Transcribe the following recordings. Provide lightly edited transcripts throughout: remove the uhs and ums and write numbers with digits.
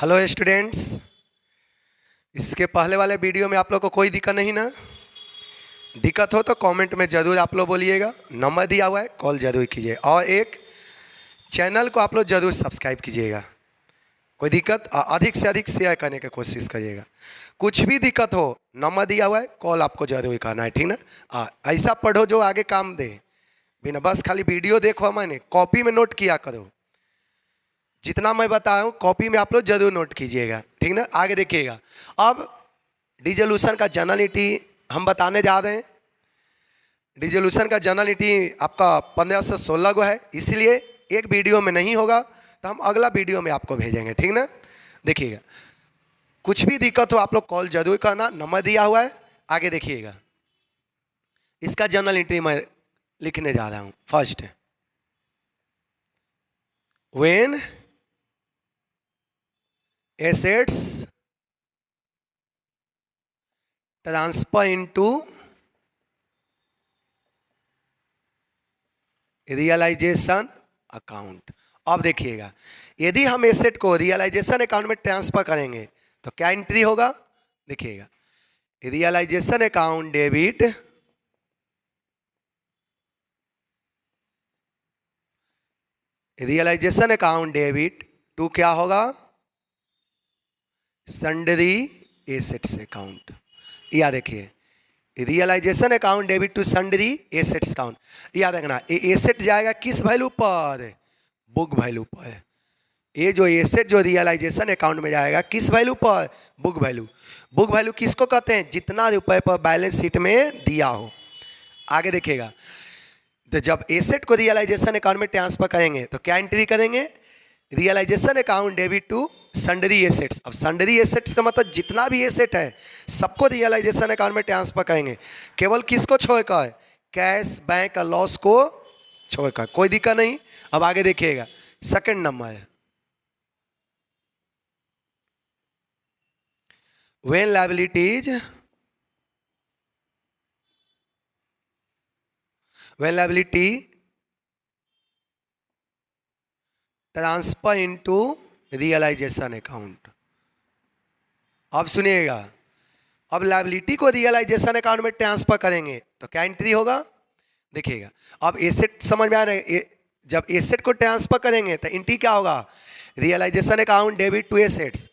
Hello students. इसके पहले वाले वीडियो में आप लोग को कोई दिक्कत नहीं ना? दिक्कत हो तो कमेंट में ज़रूर आप लोग बोलिएगा। नंबर दिया हुआ है, कॉल ज़रूर कीजिए और एक चैनल को आप लोग ज़रूर सब्सक्राइब कीजिएगा। कोई दिक्कत अधिक से अधिक शेयर करने की कोशिश करिएगा। कुछ भी दिक्कत हो, नंबर दिया हुआ है, कॉल आपको ज़रूर करना है, ठीक ना? ऐसा पढ़ो जो आगे काम दे, बिना बस खाली वीडियो देखो। मैंने कॉपी में नोट किया करो, जितना मैं बताया हूँ कॉपी में आप लोग जरूर नोट कीजिएगा, ठीक ना? आगे देखिएगा। अब डिसोल्यूशन का जनरलिटी हम बताने जा रहे हैं। डिसोल्यूशन का जनरलिटी आपका 15 से 16 गो है, इसलिए एक वीडियो में नहीं होगा, तो हम अगला वीडियो में आपको भेजेंगे, ठीक ना? देखिएगा, कुछ भी दिक्कत हो आप लोग कॉल जरूर करना, नंबर दिया हुआ है। आगे देखिएगा, इसका जनरलिटी मैं लिखने जा रहा हूँ। First, when assets transfer into realization account. अब देखिएगा, यदि हम एसेट को रियलाइजेशन अकाउंट में ट्रांसफर करेंगे तो क्या एंट्री होगा? देखिएगा, रियलाइजेशन अकाउंट डेबिट टू क्या होगा? Sundry assets account. या देखिए, realization account debit to sundry assets account. याद रखना, ये एसेट जाएगा किस वैल्यू पर? बुक वैल्यू पर। ये जो एसेट जो रियलाइजेशन अकाउंट में जाएगा किस वैल्यू पर? Book value. बुक वैल्यू किसको कहते हैं? जितना रुपए पर बैलेंस शीट में दिया हो। आगे देखिएगा, तो जब एसेट को रियलाइजेशन अकाउंट में ट्रांसफर करेंगे तो क्या एंट्री करेंगे? Realization account debit to sundry assets. अब सन्ड्री एसेट्स का मतलब जितना भी एसेट है सबको रियलाइजेशन अकाउंट में ट्रांसफर करेंगे। केवल किसको छोड़कर? कैश बैंक का लॉस को छोड़कर। कोई दिक्कत नहीं। अब आगे देखिएगा, सेकंड नंबर है, when liabilities transfer into realization account. अब सुनिएगा, अब लायबिलिटी को रियलाइजेशन अकाउंट में ट्रांसफर करेंगे तो क्या एंट्री होगा? देखिएगा, अब एसेट समझ में आ रहे हैं? जब एसेट को ट्रांसफर करेंगे तो एंट्री क्या होगा? Realization account debit to assets.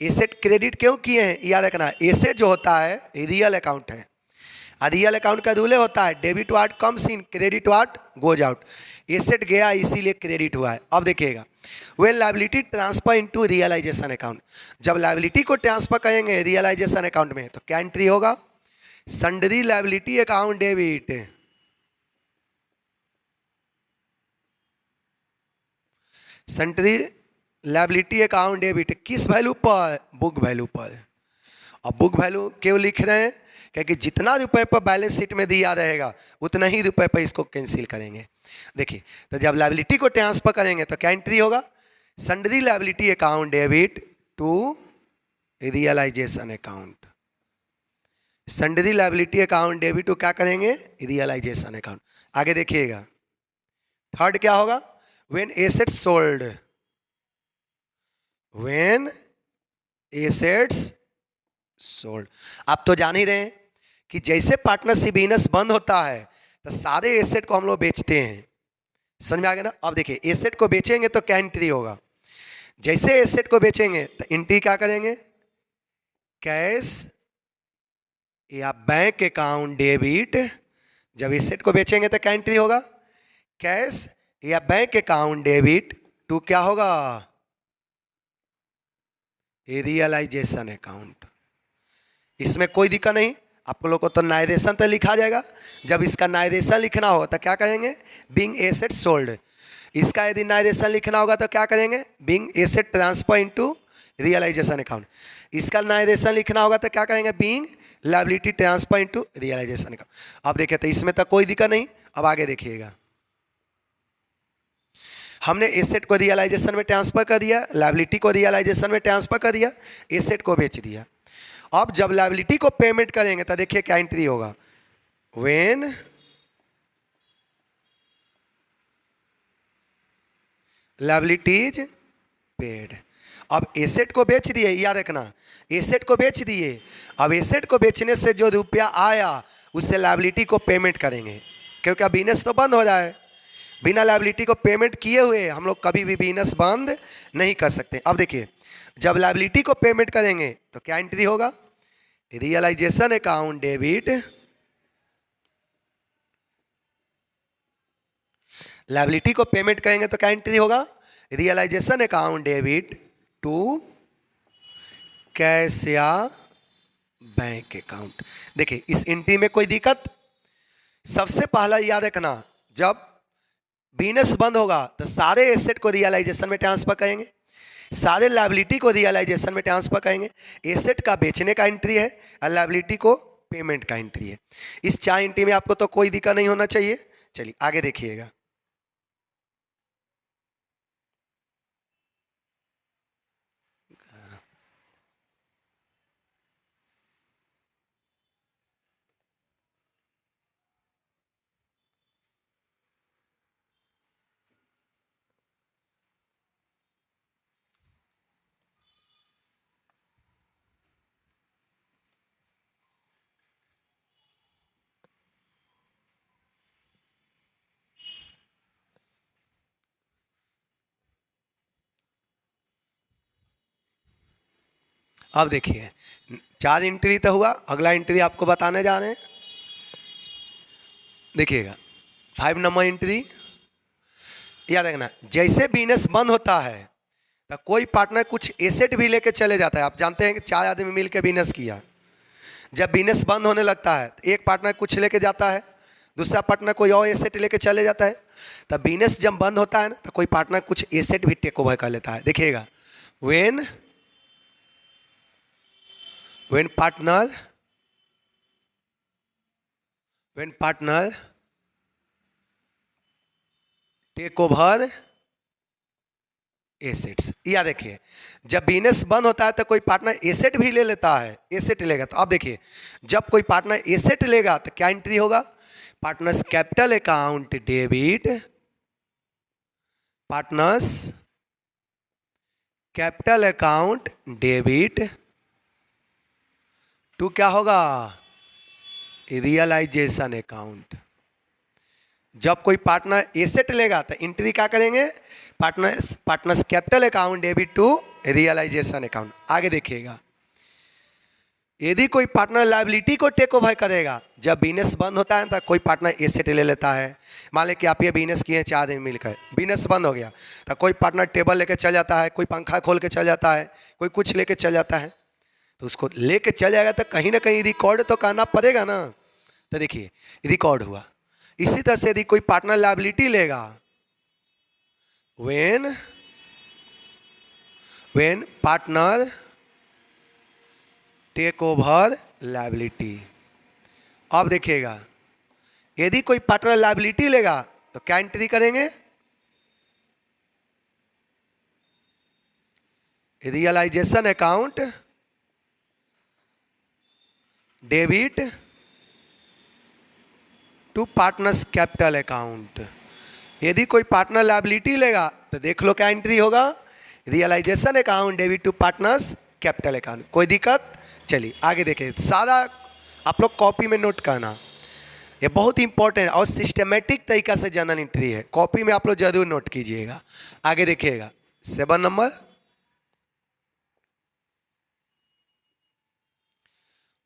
Asset credit क्यों किए हैं? याद रखना, एसेट जो होता है रियल अकाउंट है, और रियल अकाउंट का रूल होता है debit what comes in, credit what goes out. Asset गया इसीलिए क्रेडिट हुआ है। अब देखिएगा, when liability transfer into realization account. जब लायबिलिटी को ट्रांसफर करेंगे रियलाइजेशन अकाउंट में तो क्या एंट्री होगा? Sundry liability account debit sundry liability account debit किस वैल्यू पर? बुक वैल्यू पर। अब बुक वैल्यू क्यों लिख रहे हैं? क्योंकि जितना रुपए पर बैलेंस शीट में दिया रहेगा उतना ही रुपए पर इसको कैंसिल करेंगे। देखिए, तो जब लायबिलिटी को ट्रांसफर करेंगे तो क्या एंट्री होगा? Sundry liability account debit to realization account. Sundry liability account debit to क्या करेंगे? Realization account. आगे देखिएगा, थर्ड क्या होगा? When assets sold. When assets sold. आप तो जान ही रहे हैं कि जैसे पार्टनरशिप बिजनेस बंद होता है तो सारे एसेट को हम लोग बेचते हैं। समझ में आ गया ना? अब देखिए, एसेट को बेचेंगे तो क्या एंट्री होगा? जैसे एसेट को बेचेंगे तो एंट्री क्या करेंगे? कैश या बैंक अकाउंट डेबिट। जब एसेट को बेचेंगे तो क्या एंट्री होगा? कैश या बैंक अकाउंट डेबिट टू क्या होगा? Realization account. इसमें कोई दिक्कत नहीं, आप लोग को तो नाइरेशन तो लिखा जाएगा। जब इसका नाइरेशन लिखना हो तो क्या करेंगे? Being asset sold. इसका यदि नाइरेशन लिखना होगा तो क्या करेंगे? Being asset transfer into realization account. इसका नाइरेशन लिखना होगा तो क्या करेंगे? Being liability transfer into realization account. अब देखिए, तो इसमें तो कोई दिक्कत नहीं। अब आगे देखिएगा, हमने एसेट को रियलाइजेशन में ट्रांसफर कर दिया, लायबिलिटी को रियलाइजेशन में ट्रांसफर कर दिया, एसेट को बेच दिया। अब जब लायबिलिटी को पेमेंट करेंगे तो देखिए क्या एंट्री होगा? When liabilities paid. अब एसेट को बेच दिए, याद रखना, एसेट को बेच दिए। अब एसेट को बेचने से जो रुपया आया उससे लायबिलिटी को पेमेंट करेंगे, क्योंकि अब बिजनेस तो बंद हो रहा है। बिना लायबिलिटी को पेमेंट किए हुए हम लोग कभी भी बिजनेस बंद नहीं कर सकते। अब देखिए, जब लायबिलिटी को पेमेंट करेंगे तो क्या एंट्री होगा? रियलाइजेशन अकाउंट डेबिट, लायबिलिटी को पेमेंट करेंगे तो क्या एंट्री होगा? Realization account debit to cash या बैंक अकाउंट। देखिए इस एंट्री में कोई दिक्कत? सबसे पहला याद रखना, जब बिजनेस बंद होगा तो सारे एसेट को रियलाइजेशन में ट्रांसफर करेंगे, सारे लायबिलिटी को रियलाइजेशन में ट्रांसफर करेंगे। एसेट का बेचने का एंट्री है और लायबिलिटी को पेमेंट का एंट्री है। इस 4 एंट्री में आपको तो कोई दिक्कत नहीं होना चाहिए। चलिए आगे देखिएगा। अब देखिए 4 एंट्री तो हुआ, अगला एंट्री आपको बताने जा रहे हैं। देखिएगा 5 नंबर एंट्री, याद रखना, जैसे बिजनेस बंद होता है तो कोई पार्टनर कुछ एसेट भी लेके चले जाता है। आप जानते हैं कि 4 आदमी मिलकर बिजनेस किया, जब बिजनेस बंद होने लगता है तो एक पार्टनर कुछ लेके जाता है, दूसरा पार्टनर कोई और एसेट लेके चले जाता है। तब बिजनेस जब बंद होता है ना तो कोई पार्टनर कुछ एसेट भी टेक ओवर कर लेता है। देखिएगा, when partner take over assets. याद देखिए, जब बिजनेस बंद होता है तो कोई पार्टनर एसेट भी ले लेता है, एसेट लेगा। तो अब देखिए, जब कोई पार्टनर एसेट लेगा तो क्या एंट्री होगा? Partners capital account debit, partners capital account debit to क्या होगा? Realization account. जब कोई पार्टनर एसेट लेगा तो एंट्री क्या करेंगे? Partners capital account debit to realization account. आगे देखिएगा, यदि कोई पार्टनर लायबिलिटी को टेक ओवर करेगा, जब बिजनेस बंद होता है तो कोई पार्टनर एसेट ले लेता है। मान लें कि आप ये बिजनेस किए 4 आदमी मिलकर, बिजनेस बंद हो गया तो कोई पार्टनर टेबल लेके चल जाता है, कोई पंखा खोल के चल जाता है, कोई कुछ लेके चल जाता है। तो उसको लेके चल जाएगा तो कहीं ना कहीं रिकॉर्ड तो करना पड़ेगा ना। तो देखिए रिकॉर्ड हुआ। इसी तरह से यदि कोई पार्टनर लायबिलिटी लेगा, when partner take over liability. अब देखिएगा, यदि कोई पार्टनर लायबिलिटी लेगा तो क्या एंट्री करेंगे? Realization account debit to partners capital account. यदि कोई पार्टनर लायबिलिटी लेगा तो देख लो क्या एंट्री होगा? Realization account debit to partners capital account. कोई दिक्कत? चलिए आगे देखें। सारा आप लोग कॉपी में नोट करना, ये बहुत इंपॉर्टेंट और सिस्टमेटिक तरीका से जनरल एंट्री है, कॉपी में आप लोग जरूर नोट कीजिएगा। आगे देखिएगा 7 number,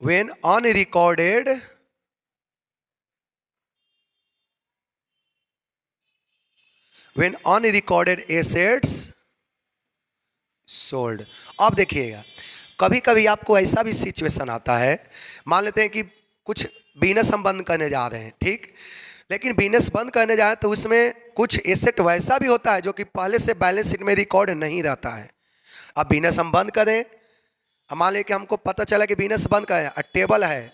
when unrecorded assets sold। अब देखिएगा, कभी कभी आपको ऐसा भी सिचुएशन आता है, मान लेते हैं कि कुछ बिजनेस हम बंद करने जा रहे हैं, ठीक, लेकिन बिजनेस बंद करने जाए तो उसमें कुछ एसेट वैसा भी होता है जो कि पहले से बैलेंस शीट में रिकॉर्ड नहीं रहता है। अब बिजनेस हम बंद करें, अब मान लें कि हमको पता चला कि बिजनेस बंद करें और टेबल है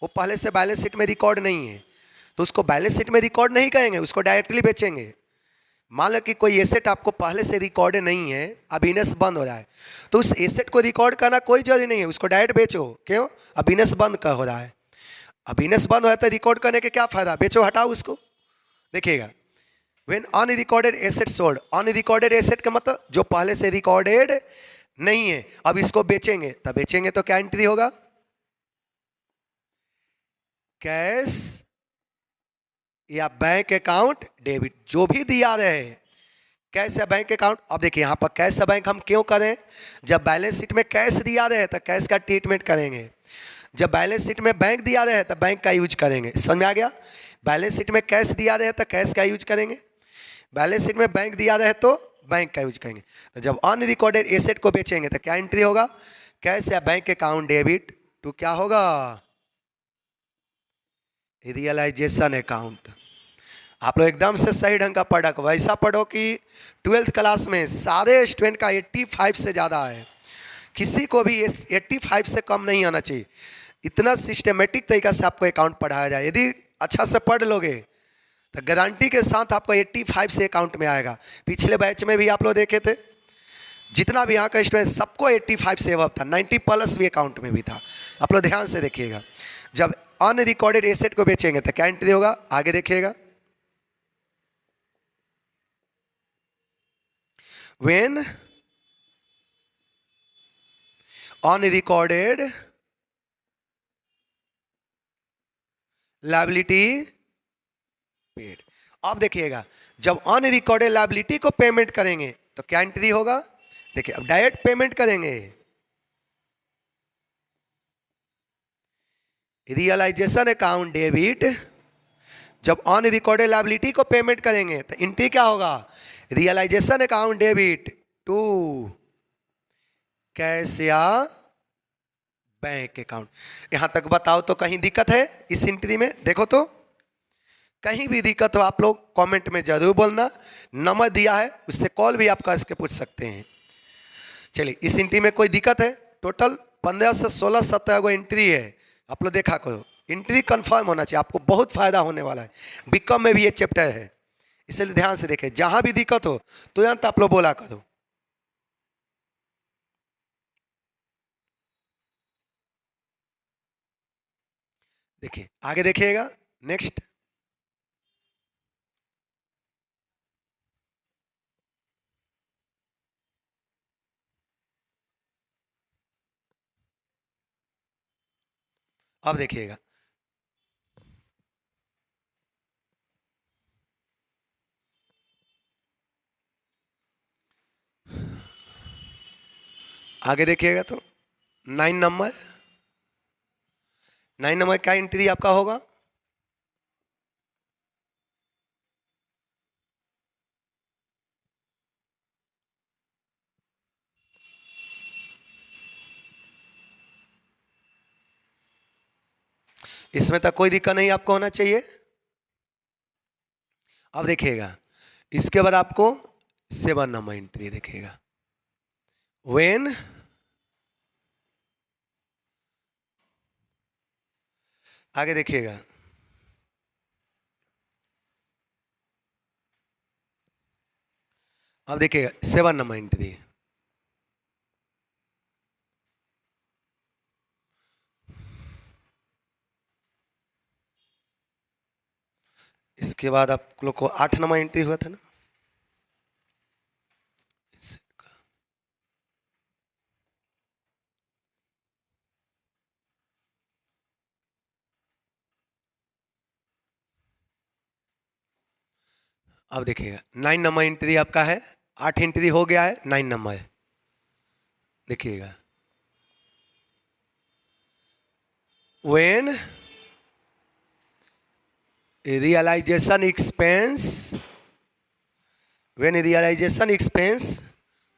वो पहले से बैलेंस शीट में रिकॉर्ड नहीं है, तो उसको बैलेंस शीट में रिकॉर्ड नहीं करेंगे, उसको डायरेक्टली बेचेंगे। मान लो कि कोई एसेट आपको पहले से रिकॉर्ड नहीं है, अब बिजनेस बंद हो रहा है, तो उस एसेट को रिकॉर्ड करना कोई जरूरी नहीं है, उसको डायरेक्ट बेचो। क्यों? अब बिजनेस बंद कर हो रहा है, अब बिजनेस बंद हो रहा है तो रिकॉर्ड करने के क्या फायदा? बेचो, हटाओ उसको। देखिएगा when unrecorded asset sold, unrecorded asset का मतलब जो पहले से रिकॉर्डेड नहीं है, अब इसको बेचेंगे, तब बेचेंगे तो क्या एंट्री होगा? कैश या बैंक अकाउंट डेबिट, जो भी दिया रहे कैश या बैंक अकाउंट। अब देखिए यहां पर कैश या बैंक हम क्यों करें? जब बैलेंस शीट में कैश दिया रहे तो कैश का ट्रीटमेंट करेंगे, जब बैलेंस शीट में बैंक दिया रहे तो बैंक का यूज करेंगे। समझ में आ गया? बैलेंस शीट में कैश दिया रहे तो कैश का यूज करेंगे, बैलेंस शीट में बैंक दिया रहे तो बैंक का यूज करेंगे। तो जब अनरिकॉर्डेड एसेट को बेचेंगे तो क्या एंट्री होगा? कैश या बैंक अकाउंट डेबिट टू क्या होगा? Realization account. आप लोग एकदम से सही ढंग का पढ़ा, वैसा पढ़ो कि 12th क्लास में सारे स्टूडेंट का 85 से ज़्यादा है, किसी को भी 85 से कम नहीं आना चाहिए। इतना सिस्टमेटिक तरीका से आपको अकाउंट पढ़ाया जाए, यदि अच्छा से पढ़ लोगे तो गारंटी के साथ आपको 85 से अकाउंट में आएगा। पिछले बैच में भी आप लोग देखे थे, जितना भी यहाँ का स्टूडेंट सबको 85 से अबव था, 90+ भी अकाउंट में भी था। आप लोग ध्यान से देखिएगा, जब अनरिकॉर्डेड एसेट को बेचेंगे तो क्या एंट्री होगा? आगे देखिएगा, when unrecorded liability paid। अब देखिएगा जब अनरिकॉर्डेड लायबिलिटी को पेमेंट करेंगे तो क्या एंट्री होगा? देखिए अब डायरेक्ट पेमेंट करेंगे, रियलाइजेशन अकाउंट डेबिट। जब अनरिकॉर्डेड लायबिलिटी को पेमेंट करेंगे तो एंट्री क्या होगा? Realization account debit to cash या बैंक अकाउंट। यहां तक बताओ तो कहीं दिक्कत है इस एंट्री में? देखो तो कहीं भी दिक्कत हो आप लोग कमेंट में जरूर बोलना। नंबर दिया है उससे कॉल भी आप कर के पूछ सकते हैं। चलिए इस एंट्री में कोई दिक्कत है? टोटल 15 से 16 17 गो एंट्री है, आप लोग देखा करो। एंट्री कंफर्म होना चाहिए, आपको बहुत फायदा होने वाला है। बीकॉम में भी ये चैप्टर है, इसलिए ध्यान से देखें। जहां भी दिक्कत हो तुरंत आप लोग बोला करो। देखिए आगे देखिएगा, नेक्स्ट अब देखिएगा, आगे देखिएगा तो 9 नंबर, 9 नंबर क्या एंट्री आपका होगा? इसमें तक कोई दिक्कत नहीं आपको होना चाहिए। अब देखिएगा इसके बाद आपको 7 नंबर एंट्री देखिएगा, व्हेन आगे देखिएगा अब देखिएगा 7 नंबर एंट्री, इसके बाद आप लोग को 8 नंबर एंट्री हुआ था ना, अब देखिएगा 9 नंबर एंट्री आपका है। 8 एंट्री हो गया है, 9 नंबर देखिएगा, when realization expense, when realization expense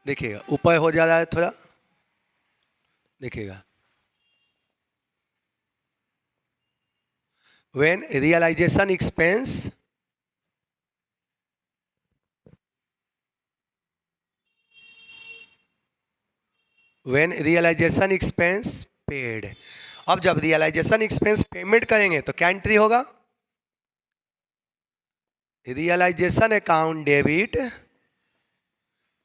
देखिएगा ऊपर हो जा रहा है थोड़ा, देखिएगा when realization expense when realization expense paid. अब जब रियलाइजेशन एक्सपेंस पेमेंट करेंगे तो क्या एंट्री होगा? Realization account debit.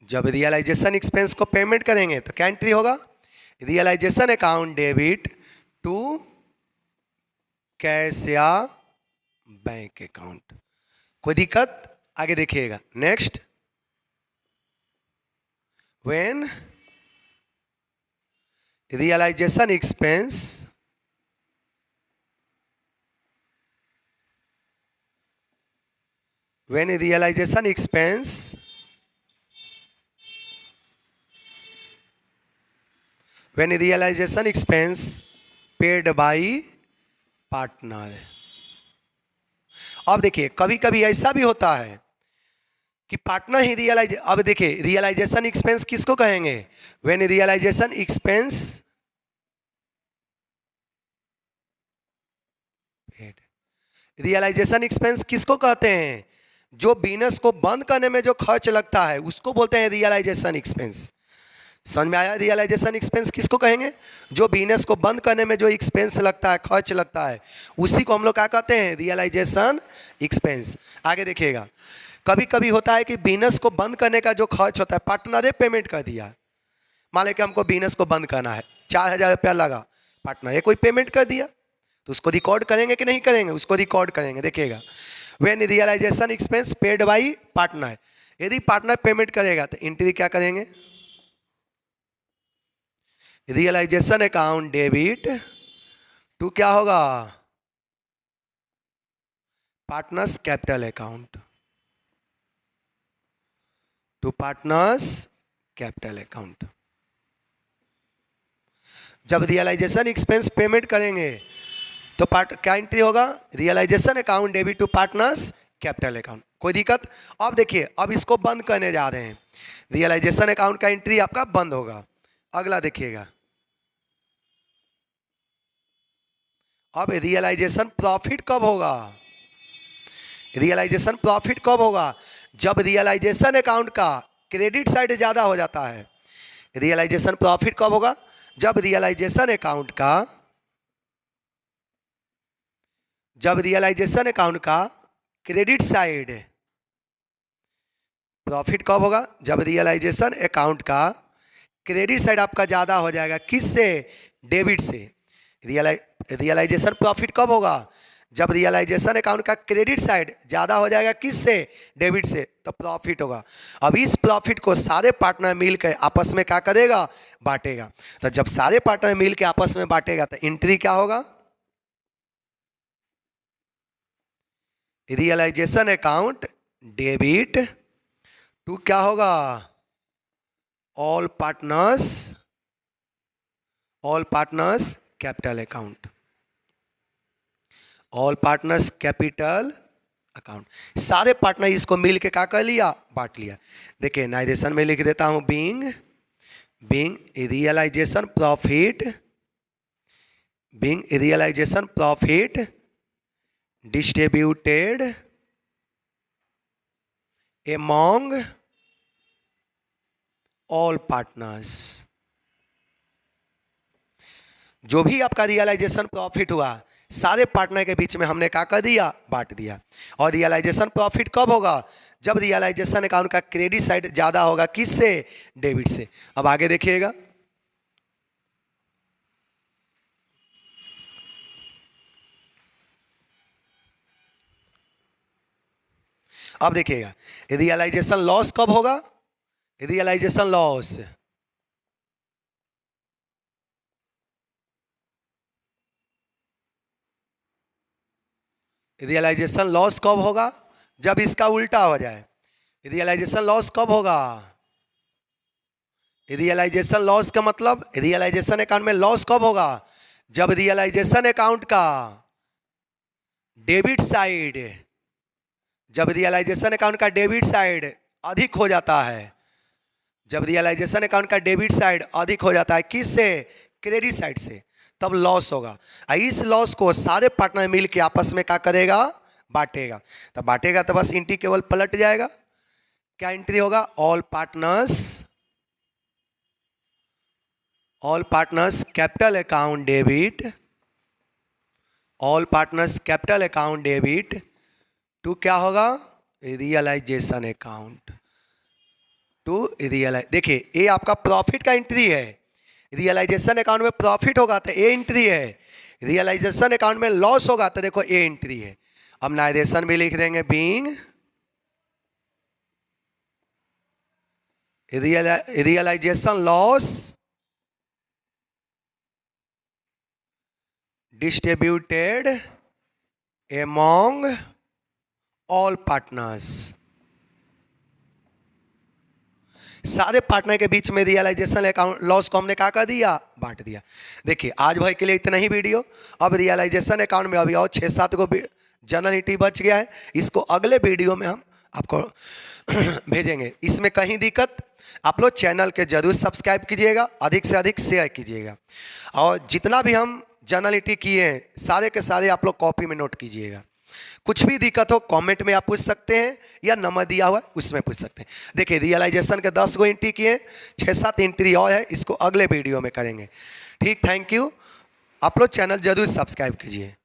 जब रियलाइजेशन एक्सपेंस को पेमेंट करेंगे तो क्या एंट्री होगा? Realization account debit to cash या बैंक अकाउंट। कोई दिक्कत आगे देखिएगा next, when realization expense when realization expense paid by partner। अब देखिए कभी कभी ऐसा भी होता है कि पार्टनर ही रियलाइज, अब देखिए रियलाइजेशन एक्सपेंस किसको कहेंगे, when realization expense paid. Realization expense किसको कहते हैं, जो बिजनेस को बंद करने में जो खर्च लगता है उसको बोलते हैं रियलाइजेशन एक्सपेंस। समझ में आया? रियलाइजेशन एक्सपेंस किसको कहेंगे, जो बिजनेस को बंद करने में जो एक्सपेंस लगता है, खर्च लगता है, उसी को हम लोग क्या कहते हैं, रियलाइजेशन एक्सपेंस। आगे देखिएगा, कभी कभी होता है कि बिजनेस को बंद करने का जो खर्च होता है पार्टनर ने पेमेंट कर दिया। मान लें कि हमको बिजनेस को बंद करना है, 4,000 रुपया लगा, पार्टनर ये कोई पेमेंट कर दिया, तो उसको रिकॉर्ड करेंगे कि नहीं करेंगे, उसको रिकॉर्ड करेंगे। देखिएगा when realization expense paid by partner, यदि पार्टनर पेमेंट करेगा तो एंट्री क्या करेंगे, रियलाइजेशन अकाउंट डेबिट टू क्या होगा, partners capital account, to partners capital account. जब रियलाइजेशन एक्सपेंस पेमेंट करेंगे तो क्या एंट्री होगा, realization account debit to partners capital account. कोई दिक्कत? अब देखिए अब इसको बंद करने जा रहे हैं, रियलाइजेशन अकाउंट का एंट्री आपका बंद होगा। अगला देखिएगा, अब रियलाइजेशन प्रॉफिट कब होगा, रियलाइजेशन प्रॉफिट कब होगा, जब रियलाइजेशन अकाउंट का क्रेडिट साइड ज्यादा हो जाता है। रियलाइजेशन प्रॉफिट कब होगा, जब रियलाइजेशन अकाउंट का, जब रियलाइजेशन अकाउंट का क्रेडिट साइड, प्रॉफिट कब होगा, जब रियलाइजेशन अकाउंट का क्रेडिट साइड आपका ज्यादा हो जाएगा, किससे, डेबिट से। रियलाइजेशन प्रॉफिट कब होगा, जब रियलाइजेशन अकाउंट का क्रेडिट साइड ज्यादा हो जाएगा, किससे, डेबिट से, तो प्रॉफिट होगा। अब इस प्रॉफिट को सारे पार्टनर मिलकर आपस में क्या करेगा, बांटेगा। तो जब सारे पार्टनर मिलकर आपस में बांटेगा तो एंट्री क्या होगा, रियलाइजेशन अकाउंट डेबिट टू क्या होगा, all partners capital account, all partners capital account. सारे पार्टनर इसको मिल के क्या कर लिया, बांट लिया। देखिए नाइजेशन में लिख देता हूं, being realization profit distributed among all partners. जो भी आपका रियलाइजेशन प्रॉफिट हुआ सारे पार्टनर के बीच में हमने क्या कर दिया, बांट दिया। और रियलाइजेशन प्रॉफिट कब होगा, जब रियलाइजेशन अकाउंट का क्रेडिट साइड ज्यादा होगा, किससे, डेबिट से। अब आगे देखिएगा, अब देखिएगा रियलाइजेशन लॉस कब होगा, रियलाइजेशन लॉस, रियलाइजेशन लॉस कब होगा, जब इसका उल्टा हो जाए। रियलाइजेशन लॉस कब होगा, रियलाइजेशन लॉस का मतलब रियलाइजेशन अकाउंट में लॉस कब होगा, जब रियलाइजेशन अकाउंट का डेबिट साइड, जब रियलाइजेशन अकाउंट का डेबिट साइड अधिक हो जाता है, जब रियलाइजेशन अकाउंट का डेबिट साइड अधिक हो जाता है, किससे, क्रेडिट साइड से, तब लॉस होगा। इस लॉस को सारे पार्टनर मिल के आपस में क्या करेगा, बांटेगा। तब बांटेगा तो बस एंट्री केवल पलट जाएगा। क्या एंट्री होगा, all partners capital account debit, all partners capital account debit to क्या होगा, रियलाइजेशन अकाउंट, टू रियलाइज। देखिए ये आपका प्रॉफिट का एंट्री है, रियलाइजेशन अकाउंट में प्रॉफिट होगा तो ए एंट्री है, रियलाइजेशन अकाउंट में लॉस होगा तो देखो ए एंट्री है। अब नाइजेशन भी लिख देंगे, being realization loss distributed among all partners. सारे पार्टनर के बीच में रियलाइजेशन अकाउंट लॉस को हमने क्या कर दिया, बांट दिया। देखिए आज भाई के लिए इतना ही वीडियो। अब रियलाइजेशन अकाउंट में अभी और 6-7 को जनरल एंट्री बच गया है, इसको अगले वीडियो में हम आपको भेजेंगे। इसमें कहीं दिक्कत, आप लोग चैनल के जरूर सब्सक्राइब कीजिएगा, अधिक से अधिक शेयर कीजिएगा, और जितना भी हम जनरल एंट्री किए हैं सारे के सारे आप लोग कॉपी में नोट कीजिएगा। कुछ भी दिक्कत हो कमेंट में आप पूछ सकते हैं, या नंबर दिया हुआ है उसमें पूछ सकते हैं। देखिए रियलाइजेशन के 10 गो एंट्री किए, 6-7 एंट्री और है, इसको अगले वीडियो में करेंगे। ठीक, थैंक यू। आप लोग चैनल जरूर सब्सक्राइब कीजिए।